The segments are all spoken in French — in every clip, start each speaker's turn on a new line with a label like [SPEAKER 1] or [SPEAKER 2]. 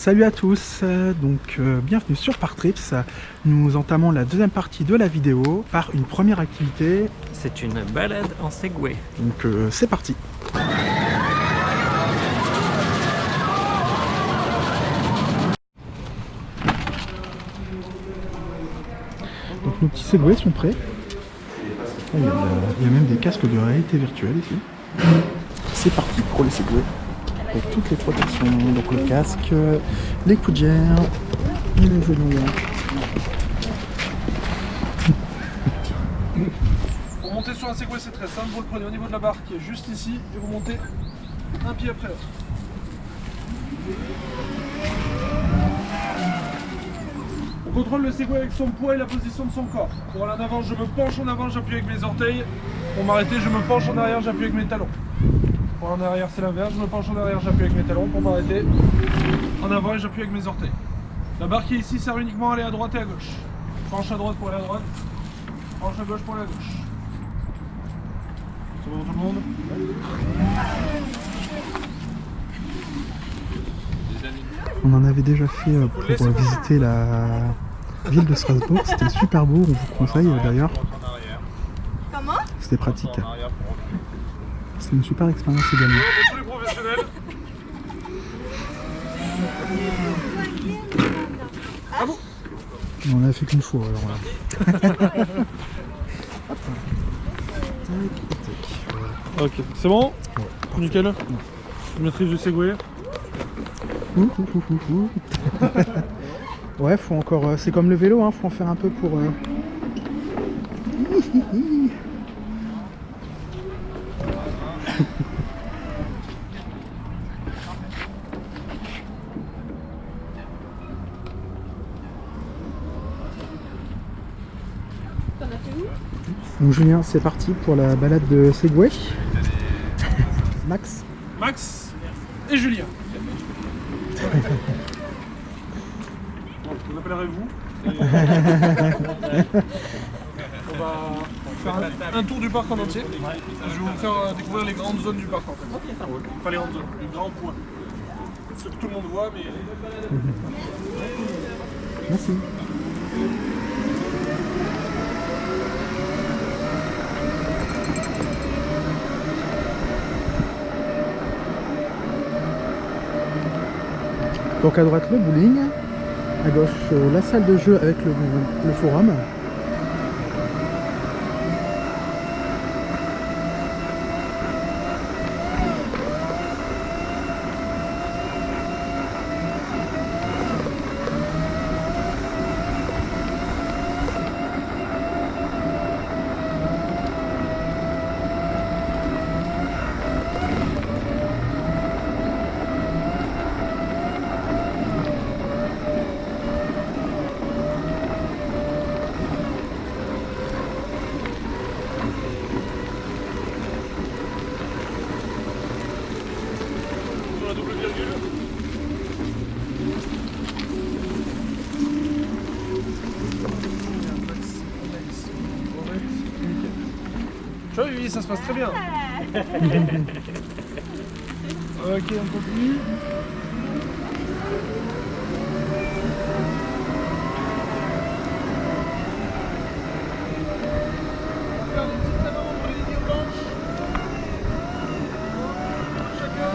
[SPEAKER 1] Salut à tous, bienvenue sur Partrips. Nous entamons la deuxième partie de la vidéo par une première activité.
[SPEAKER 2] C'est une balade en Segway.
[SPEAKER 1] Donc c'est parti. Donc nos petits Segways sont prêts. Il y a même des casques de réalité virtuelle ici. C'est parti pour les Segways. Avec toutes les protections, donc le casque, les coudières et les genoux.
[SPEAKER 3] Pour monter sur un Segway, c'est très simple, vous le prenez au niveau de la barre qui est juste ici et vous montez un pied après l'autre. On contrôle le Segway avec son poids et la position de son corps. Pour aller en avant, je me penche en avant, j'appuie avec mes orteils. Pour m'arrêter, je me penche en arrière, j'appuie avec mes talons. Pour en arrière, c'est l'inverse, je me penche en arrière, j'appuie avec mes talons. Pour m'arrêter, en avant et j'appuie avec mes orteils. La barre qui est ici sert uniquement à aller à droite et à gauche. Penche à droite pour aller à droite, penche à gauche pour aller à gauche. C'est bon tout le monde?
[SPEAKER 1] On en avait déjà fait pour visiter la ville de Strasbourg, c'était super beau, on vous conseille d'ailleurs.
[SPEAKER 4] Comment?
[SPEAKER 1] C'était pratique. C'est une super expérience également.
[SPEAKER 3] Tous les professionnels. Ah bon?
[SPEAKER 1] On en a fait qu'une fois alors là.
[SPEAKER 3] Ok, c'est bon?
[SPEAKER 1] Ouais.
[SPEAKER 3] Nickel. Maîtrise du Segway.
[SPEAKER 1] Ouais, faut encore. C'est comme le vélo, hein, faut en faire un peu pour. Donc Julien, c'est parti pour la balade de Segway. Max.
[SPEAKER 3] Max et Julien. Vous appellerez vous. Et on va faire un tour du parc en entier. Je vais vous faire découvrir les grandes zones du parc en fait. Pas les grandes zones, les grands points. Ce que tout le monde voit, mais.
[SPEAKER 1] Merci. Donc à droite le bowling, à gauche la salle de jeu avec le forum.
[SPEAKER 3] La double virgule. Tu vois, oui, ça se passe très bien. Ok, on continue. On va faire des petites avant entre les lignes blanches. Chacun.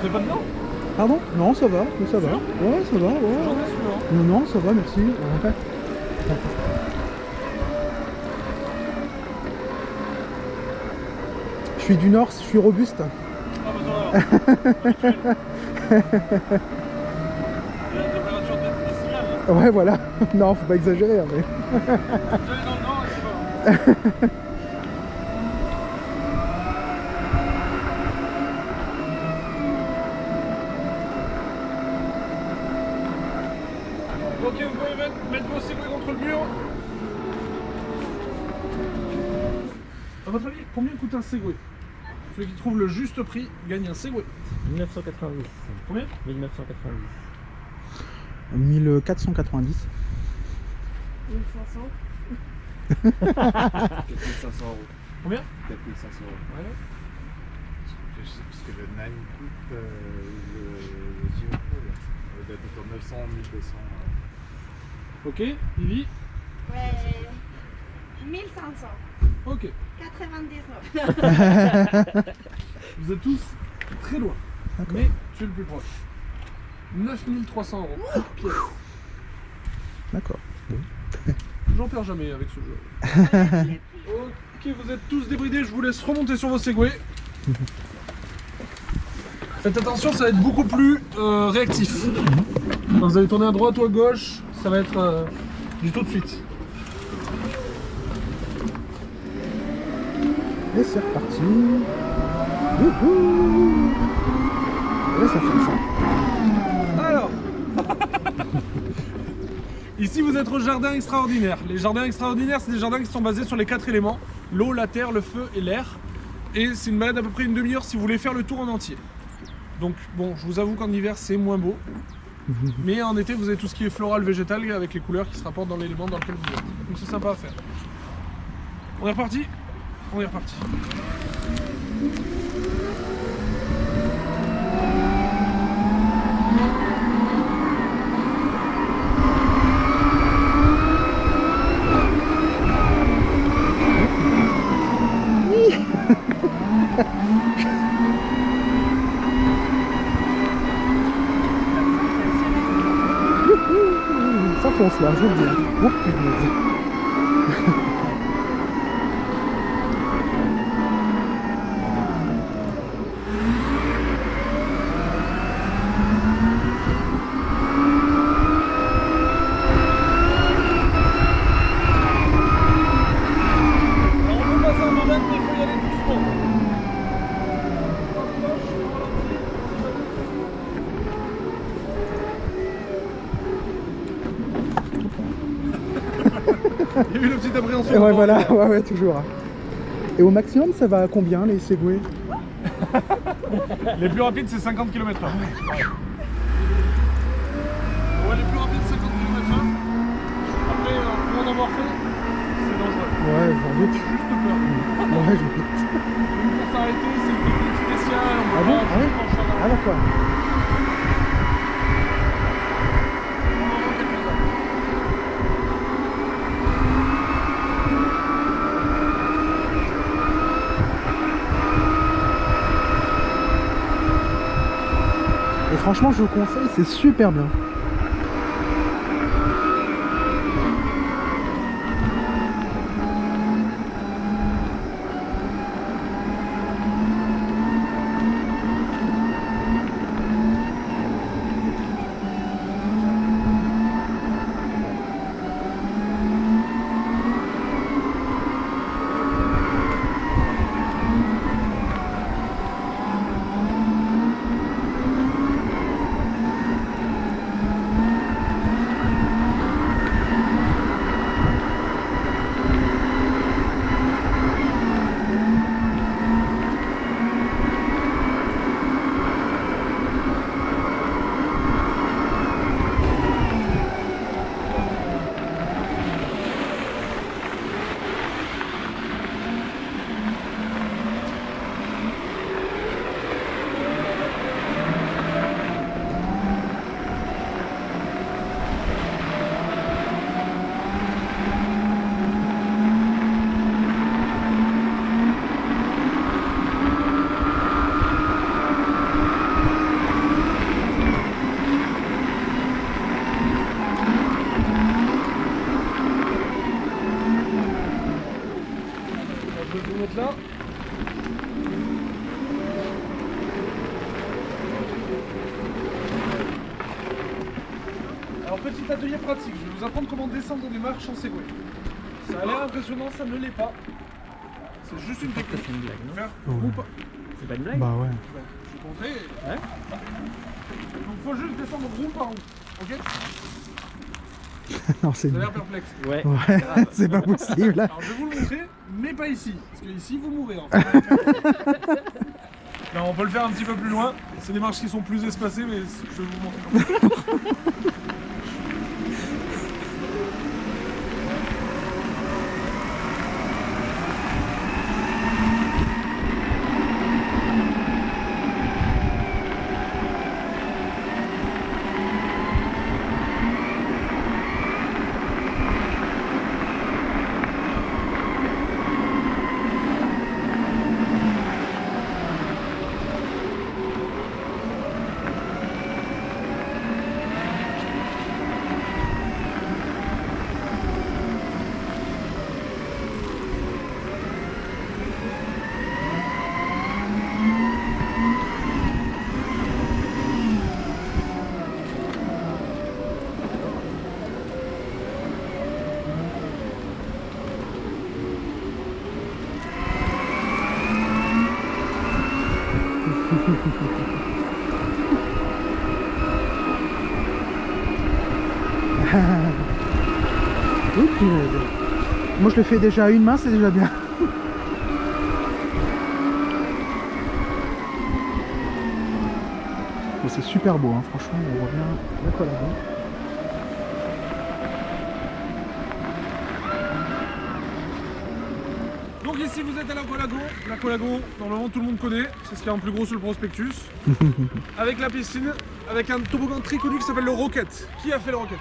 [SPEAKER 3] C'est pas dedans?
[SPEAKER 1] Pardon? Non, ça va, mais ça va. Ouais, ça va, ouais.
[SPEAKER 3] J'en ai celui-là.
[SPEAKER 1] Non, non, ça va, merci. Ouais. Je suis du Nord, je suis robuste.
[SPEAKER 3] Ah bah ça va. Habituel. La température estivale.
[SPEAKER 1] Ouais, voilà. Non, faut pas exagérer, hein, mais.
[SPEAKER 3] Vous allez dans le nord et c'est pas. Ok, vous pouvez mettre vos segways contre le mur. À votre avis, combien coûte un segway? Celui qui trouve le juste prix gagne un segway.
[SPEAKER 2] 1990.
[SPEAKER 3] Combien?
[SPEAKER 2] 1990.
[SPEAKER 1] 1490.
[SPEAKER 4] 1500.
[SPEAKER 5] 4500 €.
[SPEAKER 3] Combien?
[SPEAKER 5] 4500 €.
[SPEAKER 3] Ouais.
[SPEAKER 5] Parce que le Nine coûte le Giro, il doit être entre 900 et 1200.
[SPEAKER 3] Ok, Vivi.
[SPEAKER 4] Ouais. 1500.
[SPEAKER 3] Ok.
[SPEAKER 4] 99.
[SPEAKER 3] Vous êtes tous très loin. Mais tu es le plus proche. 9300 € pièce.
[SPEAKER 1] D'accord.
[SPEAKER 3] J'en perds jamais avec ce jeu. Ok, vous êtes tous débridés, je vous laisse remonter sur vos segways. Faites attention, ça va être beaucoup plus réactif. Quand vous allez tourner à droite ou à gauche, ça va être du tout de suite.
[SPEAKER 1] Et c'est reparti. Wouhou. Et là, ça fait ça.
[SPEAKER 3] Alors, ici vous êtes au jardin extraordinaire. Les jardins extraordinaires, c'est des jardins qui sont basés sur les 4 éléments: l'eau, la terre, le feu et l'air. Et c'est une balade à peu près une demi-heure si vous voulez faire le tour en entier. Donc bon, je vous avoue qu'en hiver c'est moins beau. Mais en été vous avez tout ce qui est floral, végétal avec les couleurs qui se rapportent dans l'élément dans lequel vous êtes. Donc c'est sympa à faire. On est reparti? On est reparti.
[SPEAKER 1] Ça fonce là, je vous le dis. Oh, punaise.
[SPEAKER 3] Alors on peut passer un moment, mais il faut y aller doucement. Il y a eu le petit appréhension.
[SPEAKER 1] Et ouais, voilà, ouais, toujours. Et au maximum, ça va à combien les segways?
[SPEAKER 3] Les plus rapides c'est 50 km/h. Ouais, les plus rapides 50 km/h. Après, pour en avoir fait, c'est dangereux.
[SPEAKER 1] Ouais, j'en doute.
[SPEAKER 3] J'ai juste peur.
[SPEAKER 1] Ouais, j'en doute.
[SPEAKER 3] Une course arrêtée, c'est une technique spéciale. On
[SPEAKER 1] Ah
[SPEAKER 3] peut
[SPEAKER 1] bon?
[SPEAKER 3] pas
[SPEAKER 1] Ah ouais?
[SPEAKER 3] pencher en
[SPEAKER 1] Ah
[SPEAKER 3] arrière.
[SPEAKER 1] d'accord.
[SPEAKER 3] On en voit quelques-uns.
[SPEAKER 1] Et franchement, je vous conseille, c'est super bien. Je vais vous mettre là. Alors petit atelier pratique, je vais vous apprendre comment descendre des marches en segway. Ça a l'air impressionnant, ça ne l'est pas. C'est juste une technique.
[SPEAKER 2] C'est une blague, non?
[SPEAKER 3] Faire
[SPEAKER 1] Ouais.
[SPEAKER 3] ou pas.
[SPEAKER 2] C'est pas une blague?
[SPEAKER 1] Bah ouais.
[SPEAKER 3] Ben, je vais montrer.
[SPEAKER 2] Ouais.
[SPEAKER 3] Donc faut juste descendre roue par roue. Ok?
[SPEAKER 1] Non, c'est
[SPEAKER 3] Vous avez
[SPEAKER 1] nul.
[SPEAKER 3] l'air perplexe.
[SPEAKER 2] Ouais.
[SPEAKER 1] Ouais, c'est pas possible.
[SPEAKER 3] Alors je vais vous le montrer, mais pas ici. Parce que ici vous mourrez en fait. Non, on peut le faire un petit peu plus loin. C'est des marches qui sont plus espacées, mais je vais vous montrer comment.
[SPEAKER 1] Oui, punaise. Moi je le fais déjà à une main, c'est déjà bien. Bon, c'est super beau, hein. Franchement, on voit bien la Colago.
[SPEAKER 3] Donc ici vous êtes à la Colago. La Colago, normalement tout le monde connaît, c'est ce qu'il y a en plus gros sur le prospectus. Avec la piscine, avec un toboggan très connu qui s'appelle le Rocket. Qui a fait le Rocket?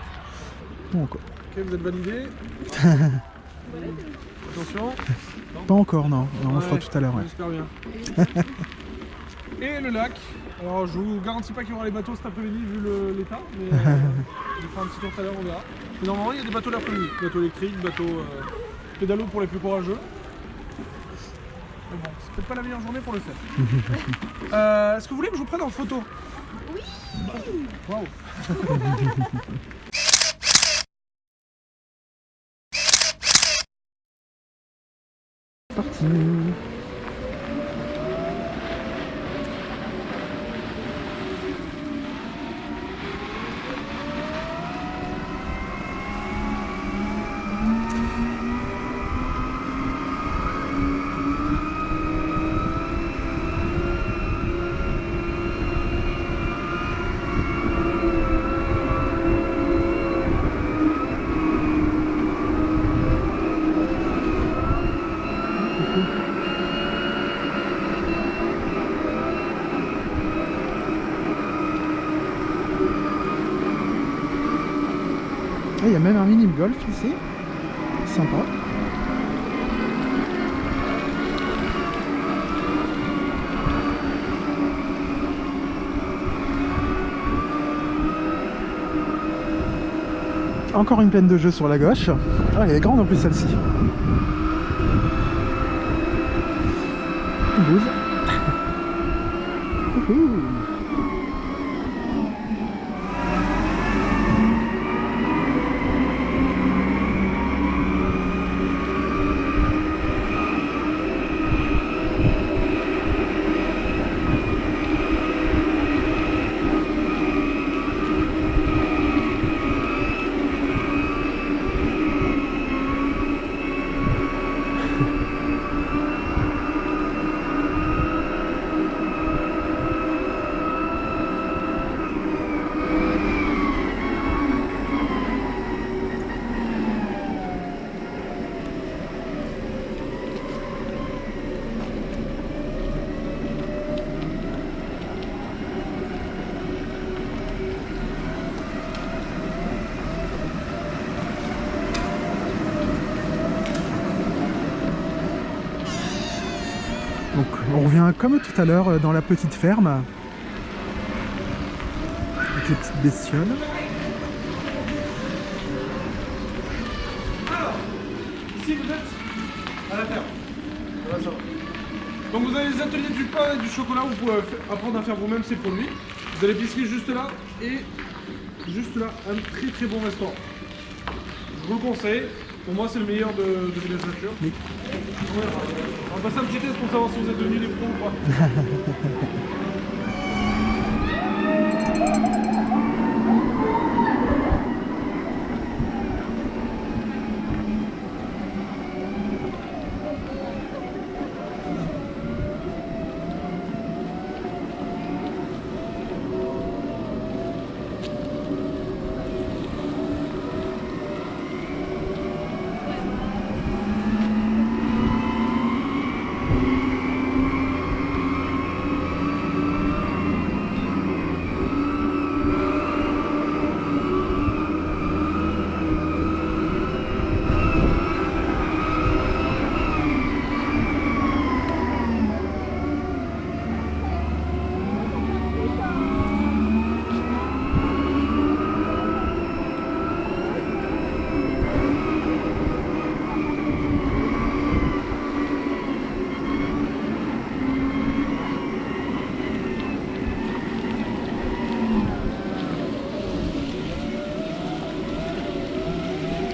[SPEAKER 1] Pas encore.
[SPEAKER 3] Ok, vous êtes validé. Attention.
[SPEAKER 1] Pas encore, non. Non, on le fera
[SPEAKER 3] Ouais,
[SPEAKER 1] tout à l'heure. Ouais.
[SPEAKER 3] J'espère bien. Et le lac. Alors je vous garantis pas qu'il y aura les bateaux cet après-midi vu l'état, mais je vais faire un petit tour tout à l'heure, on verra. Mais normalement il y a des bateaux l'après-midi. Bateaux électriques, bateaux pédalo pour les plus courageux. Mais bon, c'est peut-être pas la meilleure journée pour le faire. Est-ce que vous voulez que je vous prenne en photo? Oui. Waouh.
[SPEAKER 1] Parti. Il y a même un mini golf ici. Sympa. Encore une plaine de jeu sur la gauche. Ah, elle est grande en plus celle-ci. Une bouse. Ouhou. Donc on revient comme tout à l'heure dans la petite ferme avec les petites bestioles.
[SPEAKER 3] Alors, ici vous êtes à la ferme. Ça va, ça va. Donc vous avez les ateliers du pain et du chocolat, vous pouvez apprendre à faire vous-même ces produits. Vous avez l'épicerie juste là et juste là un très très bon restaurant. Je vous le conseille. Pour moi c'est le meilleur de Village Nature.
[SPEAKER 1] Oui.
[SPEAKER 3] On va passer un petit test pour savoir si vous êtes devenus des pros ou pas.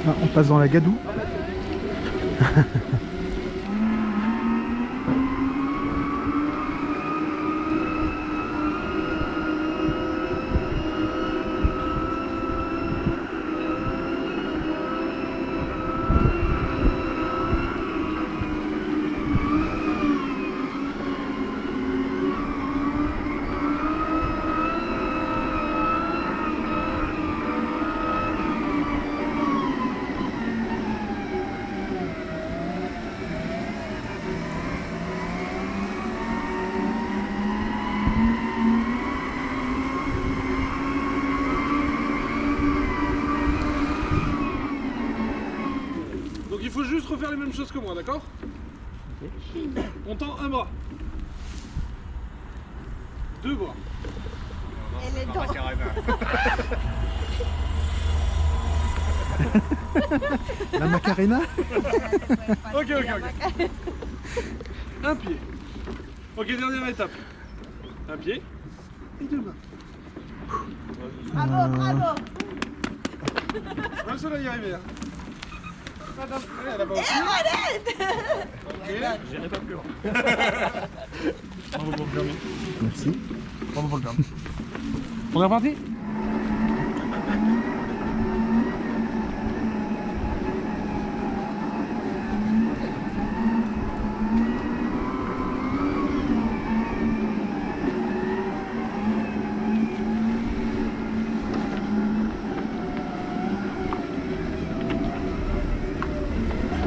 [SPEAKER 1] Ah, on passe dans la gadoue.
[SPEAKER 3] Donc il faut juste refaire les mêmes choses que moi, d'accord? On tend un bras. Deux bras.
[SPEAKER 4] Et les dents.
[SPEAKER 1] La Macarena.
[SPEAKER 3] Ok. Un pied. Ok, dernière étape. Un pied et deux mains.
[SPEAKER 4] Bravo, bravo.
[SPEAKER 3] Pas le seul à y arriver. Hein. Allez, là-bas aussi. Ok.
[SPEAKER 2] J'irai pas plus loin.
[SPEAKER 3] Bravo pour le permis.
[SPEAKER 1] Merci.
[SPEAKER 3] Bravo pour le permis. On est reparti?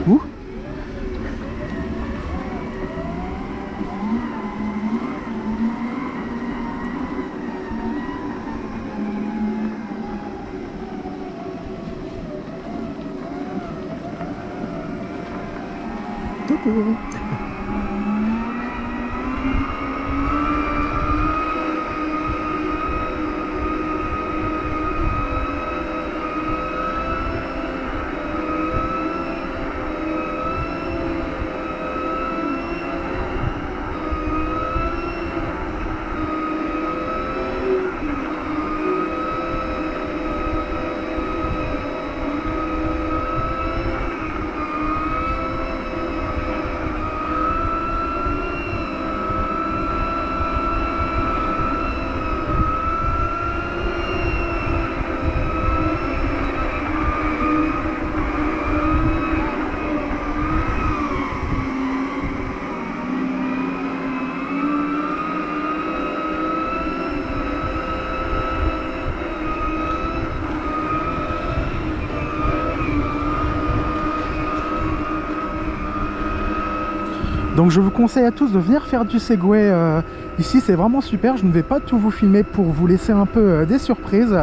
[SPEAKER 1] Où? Coucou. Donc je vous conseille à tous de venir faire du Segway ici, c'est vraiment super. Je ne vais pas tout vous filmer pour vous laisser un peu des surprises.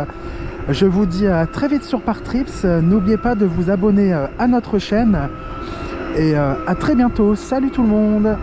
[SPEAKER 1] Je vous dis à très vite sur Partrips. N'oubliez pas de vous abonner à notre chaîne et à très bientôt. Salut tout le monde!